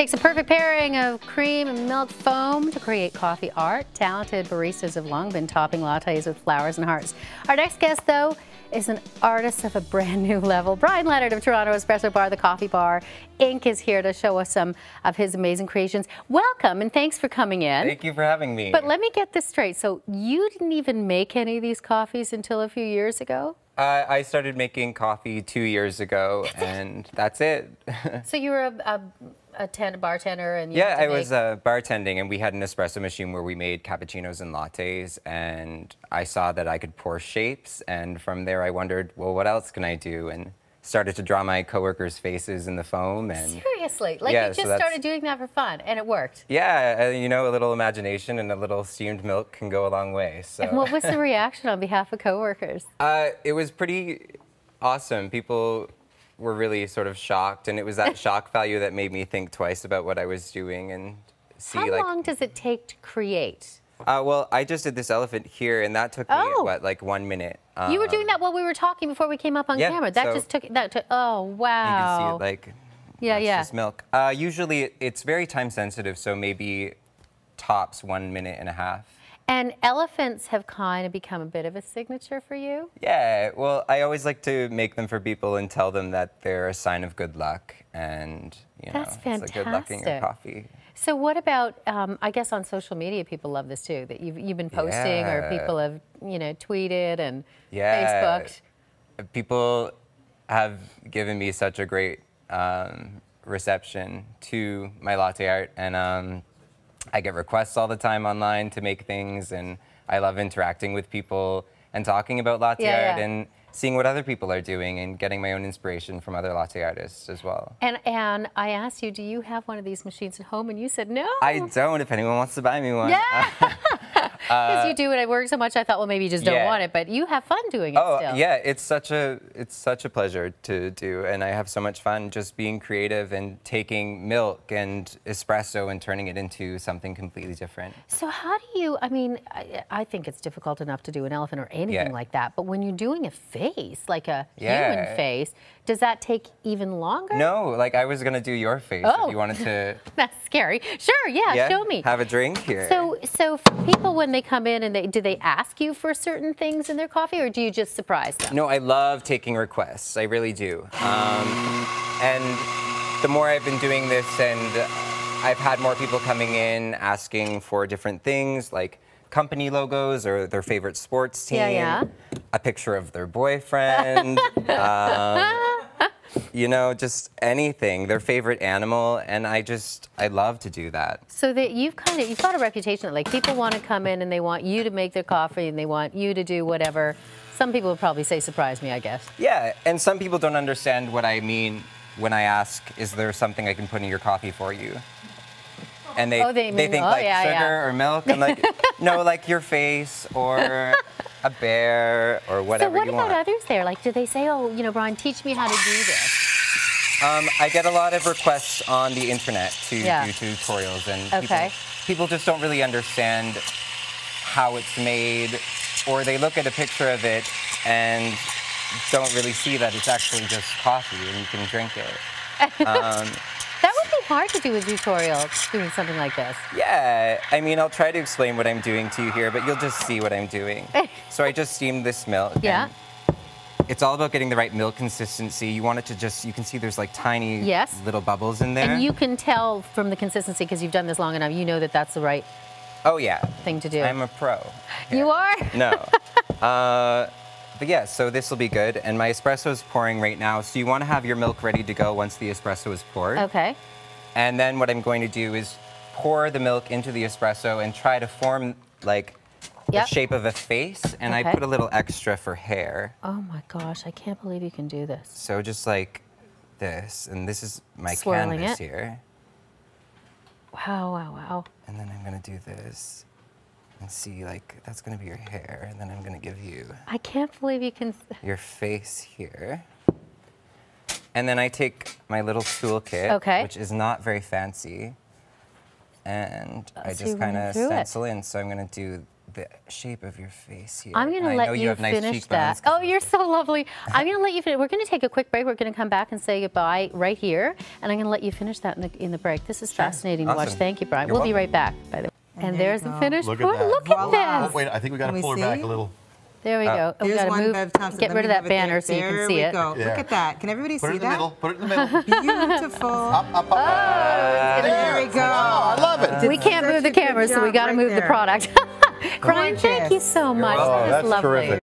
takes a perfect pairing of cream and milk foam to create coffee art. Talented baristas have long been topping lattes with flowers and hearts. Our next guest, though, is an artist of a brand new level. Brian Leonard of Toronto Espresso Bar, the Coffee Bar Inc. is here to show us some of his amazing creations. Welcome, and thanks for coming in. Thank you for having me. But let me get this straight. So you didn't even make any of these coffees until a few years ago? I started making coffee 2 years ago, and that's it. So you were a bartender, and yeah, I was bartending, and we had an espresso machine where we made cappuccinos and lattes, and I saw that I could pour shapes, and from there I wondered, well, what else can I do? And started to draw my coworkers' faces in the foam. And seriously? Like, yeah, you just started doing that for fun, and it worked? Yeah, you know, a little imagination and a little steamed milk can go a long way. So. And what was the reaction on behalf of coworkers? It was pretty awesome. People were really sort of shocked, and it was that shock value that made me think twice about what I was doing and see. How long does it take to create? Well, I just did this elephant here, and that took me, what, like 1 minute. You were doing that while we were talking before we came up on camera. That just took, oh, wow. You can see it, like, that's just milk. Usually, it's very time sensitive, so maybe tops 1.5 minutes. And elephants have kind of become a bit of a signature for you? Yeah, well, I always like to make them for people and tell them that they're a sign of good luck, and, you know, that's fantastic. It's a good luck in your coffee. So what about, I guess on social media, people love this too, that you've been posting or people have, you know, tweeted and Facebooked. People have given me such a great reception to my latte art, and I get requests all the time online to make things, and I love interacting with people and talking about latte art and seeing what other people are doing and getting my own inspiration from other latte artists as well. And I asked you, do you have one of these machines at home? And you said no. I don't, if anyone wants to buy me one. Yeah. Because you do it at work so much, I thought, well, maybe you just don't want it, but you have fun doing it still. Yeah, it's such a pleasure to do, and I have so much fun just being creative and taking milk and espresso and turning it into something completely different. So how do you, I mean, I think it's difficult enough to do an elephant or anything like that, but when you're doing a face, like a human face, does that take even longer? No, like I was gonna do your face if you wanted to. That's scary. Sure, yeah, show me. Have a drink here. So for people, when they come in, and do they ask you for certain things in their coffee, or do you just surprise them? No, I love taking requests. I really do. And the more I've been doing this, and I've had more people coming in asking for different things, like company logos or their favorite sports team, a picture of their boyfriend, you know, just anything, their favorite animal, and I love to do that. So that you've got a reputation that, like, people want to come in and they want you to make their coffee and they want you to do whatever. Some people would probably say, surprise me, I guess. Yeah, and some people don't understand what I mean when I ask, is there something I can put in your coffee for you? And they think like sugar or milk. I'm like, no, like your face or a bear or whatever you want. So what about others there? Like, do they say, oh, you know, Brian, teach me how to do this? I get a lot of requests on the internet to do tutorials, and people just don't really understand how it's made, or they look at a picture of it and don't really see that it's actually just coffee and you can drink it. That would be hard to do a tutorial doing something like this. Yeah, I mean, I'll try to explain what I'm doing to you here, but you'll just see what I'm doing. So I just steamed this milk. Yeah. It's all about getting the right milk consistency. You want it to just, you can see there's like tiny little bubbles in there. And you can tell from the consistency, because you've done this long enough, you know that that's the right thing to do. I'm a pro. Yeah. You are? No. But yeah, so this will be good, and my espresso is pouring right now, so you want to have your milk ready to go once the espresso is poured. Okay. And then what I'm going to do is pour the milk into the espresso and try to form like the shape of a face, and I put a little extra for hair. Oh my gosh, I can't believe you can do this. So just like this, and this is my canvas here. Wow, wow, wow. And then I'm going to do this. And see, like, that's going to be your hair, and then I'm going to give you... I can't believe you can... ...your face here. And then I take my little toolkit, which is not very fancy, and I just kind of stencil in. So I'm going to do the shape of your face here. I'm going to let you have nice finish that. cheekbones. Oh, you're so lovely. I'm going to let you finish. We're going to take a quick break. We're going to come back and say goodbye right here. And I'm going to let you finish that in the break. This is fascinating to watch. Thank you, Brian. We'll be right back, by the way. And there's the finished product. Look at this. Oh, wait, I think we got to pull her back a little. There we go. We got to move. Get rid of that banner so you can see it. There we go. Look at that. Can everybody see that? Put it in the middle. Put it in the middle. Beautiful. Up. There we go. I love it. We can't move the camera, so we got to move the product. Brian, thank you so much. Oh, That was that's lovely. terrific.